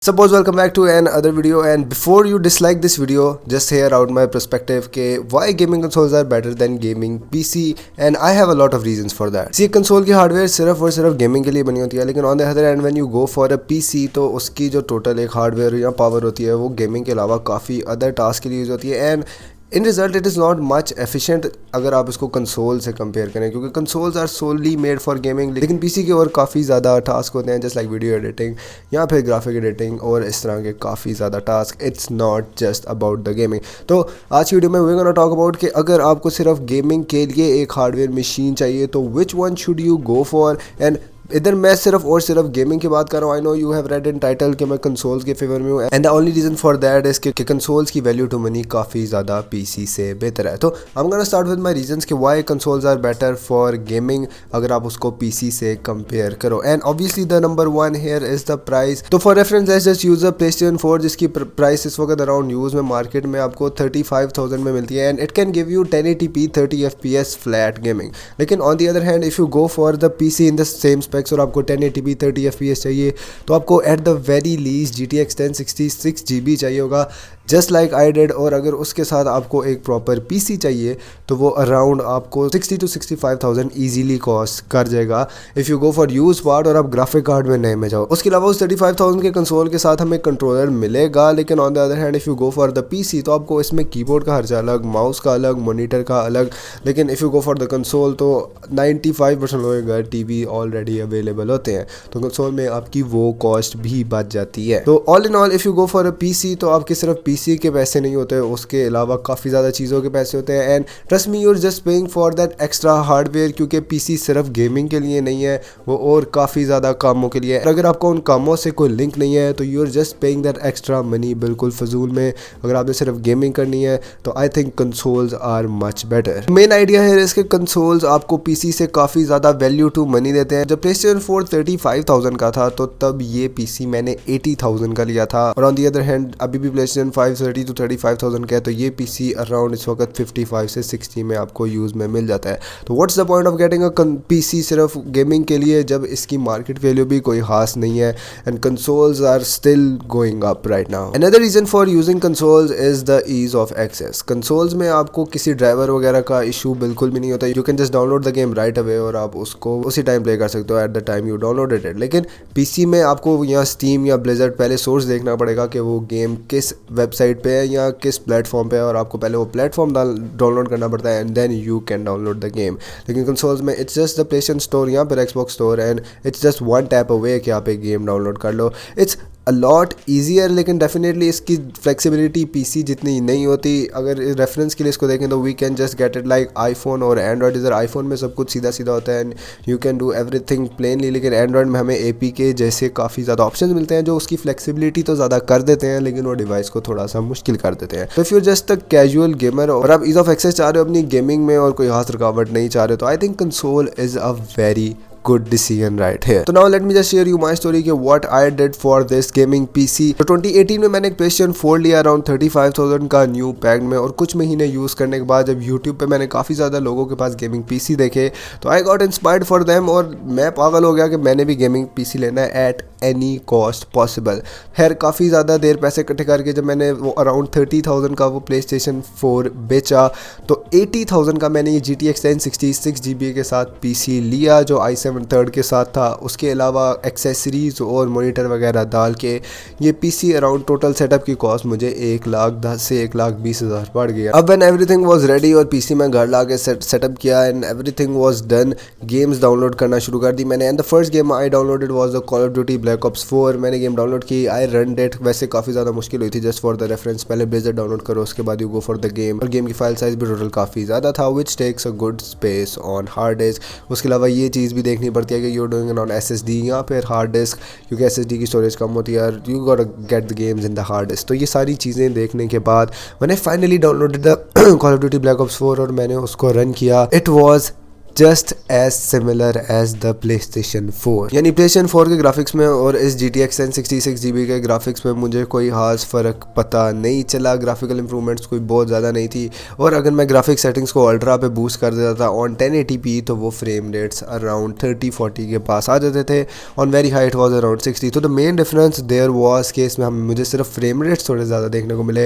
Suppose welcome back to another video, and before you dislike this video, just hear out my perspective ke why gaming consoles are better than gaming PC, and I have a lot of reasons for that. See, console की hardware सिर्फ और सिर्फ gaming के लिए बनी होती है, लेकिन on the other hand when you go for a PC तो उसकी जो टोटल एक हार्डवेयर या पावर होती है वो गेमिंग के अलावा काफ़ी अदर टास्क के लिए यूज़ होती है, and in result it is not much efficient अगर आप इसको कंसोल से कंपेयर करें, क्योंकि consoles are solely made for gaming, लेकिन पीसी के और काफ़ी ज़्यादा टास्क होते हैं, जस्ट लाइक वीडियो एडिटिंग या फिर ग्राफिक एडिटिंग और इस तरह के काफ़ी ज़्यादा task. It's not just about the gaming. तो आज की वीडियो में वी गोना टॉक अबाउट कि अगर आपको सिर्फ गेमिंग के लिए एक हार्डवेयर मशीन चाहिए तो which one should you go for. And इधर मैं सिर्फ और सिर्फ गेमिंग की बात कर रहा हूँ. I know you have read in title कि मैं कंसोल्स के फेवर में हूँ, and the only reason for that is कि कंसोल्स की वैल्यू टू मनी काफ़ी ज़्यादा पीसी से बेहतर है. तो I am gonna start with my reasons कि why consoles are better for gaming अगर आप उसको पीसी से कंपेयर करो. And obviously the number one here is the price. तो for reference let's just use a PlayStation 4 जिसकी price इस वक्त अराउंड यूज में मार्केट में आपको 35,000 में मिलती है, and it can give you 1080p 30 FPS flat gaming. लेकिन on the other hand if you go for the PC in the same specs और आपको 1080p 30 FPS चाहिए तो आपको at the very least GTX 1060 6GB चाहिए होगा, just like I did. और अगर उसके साथ आपको एक प्रॉपर पीसी चाहिए तो वो अराउंड आपको 60 to 65,000 ईजीली कॉस्ट कर जाएगा if you go for use part और आप ग्राफिक कार्ड में नए में जाओ. उसके अलावा उस 35,000 के कंसोल के साथ हमें कंट्रोलर मिलेगा, लेकिन on the other hand if you go for the PC तो आपको इसमें कीबोर्ड का खर्चा अलग, माउस का अलग, मॉनिटर का अलग. लेकिन if you go for the console तो 95% लोगों के घर टीवी ऑलरेडी अवेलेबल होते हैं, तो कंसोल में आपकी वो कॉस्ट भी बच जाती है. तो all in all if you go for a PC तो आपके सिर्फ पीसी के पैसे नहीं होते, उसके अलावा काफ़ी ज़्यादा चीज़ों के पैसे होते हैं. And trust me you are just paying for that extra hardware, क्योंकि पीसी सिर्फ गेमिंग के लिए नहीं है, वो और काफ़ी ज़्यादा कामों के लिए. अगर आपको उन कामों से कोई लिंक नहीं है तो you are just paying that extra money बिल्कुल फजूल में. अगर आपने सिर्फ गेमिंग करनी है तो I think consoles are much better. Main idea है इसके कंसोल्स आपको पीसी से काफ़ी ज़्यादा वैल्यू टू मनी देते हैं. जब प्लेस्टेशन 4 35,000 का था तो तब ये पीसी मैंने 80,000 का लिया था, और ऑन दी अदर हैंड अभी भी प्लेस्टेशन 5 30 to 35,000 का है, तो ये पीसी अराउंड इस वक्त 55 से 60 में आपको यूज़ में मिल जाता है. तो what's the point of getting a PC सिर्फ गेमिंग के लिए जब इसकी मार्केट वैल्यू भी कोई खास नहीं है, and consoles are still going up right now. Another reason for using consoles is the ease of access. Consoles में आपको किसी ड्राइवर वगैरह का इशू बिल्कुल भी नहीं होता. You can just download the game right away और आप उसको उसी टाइम प्ले कर सकते हो at the time you downloaded it. लेकिन पीसी में आपको या स्टीम या ब्लिज़र्ड पहले सोर्स देखना पड़ेगा कि वो गेम किस वेबसाइट पे है या किस प्लेटफॉर्म पे है, और आपको पहले वो प्लेटफॉर्म डाउनलोड करना पड़ता है, and then you can download the game. लेकिन कंसोल्स में it's just the PlayStation store या फिर Xbox store, and it's just one tap away कि आप एक गेम डाउनलोड कर लो. इट्स अ लॉट ईजियर, लेकिन डेफिनेटली इसकी फ्लेक्सिबिलिटी पीसी जितनी नहीं होती. अगर रेफरेंस के लिए इसको देखें तो we can just get it like iPhone और एंड्रॉयड. इधर आईफोन में सब कुछ सीधा सीधा होता है and you can do everything plainly, लेकिन एंड्रॉयड में हमें APK जैसे काफ़ी ज़्यादा ऑप्शन मिलते हैं जो उसकी फ्लेक्सिबिलिटी तो ज़्यादा कर देते हैं, लेकिन वो डिवाइस को थोड़ा सा मुश्किल कर देते हैं. तो if you just a casual gamer और आप ईज ऑफ एक्सेस चाह रहे हो अपनी गेमिंग में और कोई खास रुकावट नहीं चाह रहे, तो I think console is a very good decision right here. So now let me just share you my story कि what I did for this gaming PC. तो 2018 में मैंने एक PlayStation 4 लिया अराउंड 35,000 का न्यू पैक में, और कुछ महीने यूज़ करने के बाद जब YouTube पे मैंने काफ़ी ज़्यादा लोगों के पास गेमिंग PC देखे तो I got inspired for them, और मैं पागल हो गया कि मैंने भी गेमिंग PC लेना है एट एनी कॉस्ट पॉसिबल. खैर काफ़ी ज़्यादा देर पैसे इकट्ठे करके जब मैंने वो अराउंड 30,000 का वो PlayStation 4 बेचा तो 80,000 का मैंने ये GTX 1060 6GB के साथ PC लिया जो i7 3rd के साथ था. उसके अलावा एक्सेसरीज और मॉनिटर वगैरह डाल के ये पीसी अराउंड टोटल सेटअप की कॉस्ट मुझे 1,10,000 से 1,20,000 पड़ गया. अब व्हेन एवरीथिंग वाज रेडी और पीसी में घर ला के सेटअप किया and everything was done, games download करना शुरू कर दी मैंने. And the first game I downloaded was the Call of Duty Black Ops 4. मैंने गेम डाउनलोड की, आई रन डेट. वैसे काफ़ी ज़्यादा मुश्किल हुई थी, जस्ट फॉर द रेफरेंस पहले ब्लेजर डाउनलोड करो उसके बाद you go for the game, और गेम की फाइल साइज भी टोटल काफ़ी ज़्यादा था which takes a good space on hard disk. उसके अलावा ये चीज़ भी देखनी पड़ती है कि यू डूइंग ऑन SSD या फिर हार्ड डिस्क, क्योंकि SSD की स्टोरेज कम होती है, you got get the games in the hard disk. तो ये सारी चीज़ें देखने के बाद मैंने finally downloaded the Call of Duty Black Ops 4 और मैंने उसको रन किया. It was just as similar as the PlayStation 4। यानी प्ले स्टेशन 4 के ग्राफिक्स में और इस GTX 1066 GB के ग्राफिक्स में मुझे कोई खास फ़र्क पता नहीं चला। ग्राफिकल इंप्रूवमेंट्स कोई बहुत ज़्यादा नहीं थी, और अगर मैं ग्राफिक सेटिंग्स को अल्ट्रा पे बूस्ट कर देता था ऑन 1080p तो वो फ्रेम रेट्स अराउंड 30-40 के पास आ जाते थे। On very high it was around 60। तो the main difference there was कि इसमें मुझे सिर्फ फ्रेम रेट्स थोड़े ज़्यादा देखने को मिले,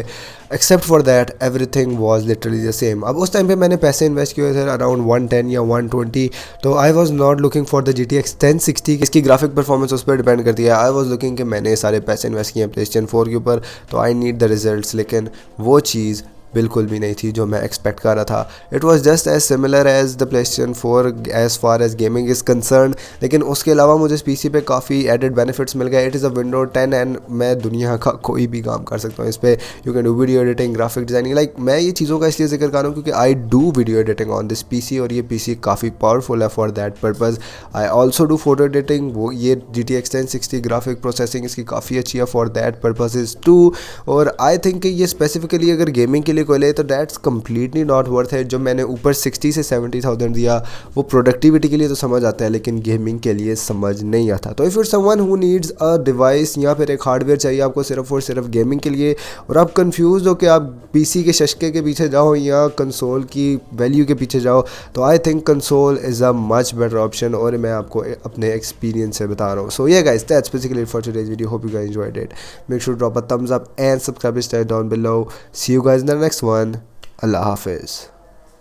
except for that everything was literally the same. अब उस टाइम पे मैंने पैसे इन्वेस्ट किए थे अराउंड 110 या 120, तो I was not looking for the GTX 1060। इसकी ग्राफिक परफॉर्मेंस उस पर डिपेंड करती है। आई वॉज लुकिंग कि मैंने सारे पैसे इन्वेस्ट किए हैं प्ले स्टेशन 4 के ऊपर, तो आई नीड द रिजल्ट्स, लेकिन वो चीज़ बिल्कुल भी नहीं थी जो मैं एक्सपेक्ट कर रहा था। It was just as similar as the PlayStation 4 as far as gaming is concerned, लेकिन उसके अलावा मुझे इस PC पे काफ़ी एडेड बेनिफिट्स मिल गए। It is a window 10 and मैं दुनिया का कोई भी काम कर सकता हूँ इस पर। You can do video editing, graphic designing, like मैं ये चीज़ों का इसलिए जिक्र कर रहा हूँ क्योंकि I do video editing on this PC, और ये PC काफ़ी पावरफुल है for that purpose. I also do photo editing, वो ये GTX 1060 ग्राफिक प्रोसेसिंग इसकी काफ़ी अच्छी है फॉर दैट पर्पजेज़ टू। और आई थिंक कि ये स्पेसिफिकली अगर गेमिंग के लिए कोई ले तो दैट्स कंप्लीटली नॉट वर्थ है। जो मैंने ऊपर 60 से 70,000 दिया वो प्रोडक्टिविटी के लिए तो समझ आता है, लेकिन गेमिंग के लिए समझ नहीं आता। तो if you're someone who needs a device या फिर एक हार्डवेयर चाहिए आपको सिर्फ और सिर्फ गेमिंग के लिए, और आप कंफ्यूज हो कि आप PC के शशके के पीछे जाओ या कंसोल की वैल्यू के पीछे जाओ, तो I think console is a much better option, और मैं आपको अपने एक्सपीरियंस से बता रहा हूँ। सो ये guys, that's basically it for today's video. Hope you guys enjoyed it. Make sure drop a thumbs up and subscribe this channel down below. See you guys in the next one. अल्लाह हाफिज़।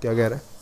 क्या कह रहा है?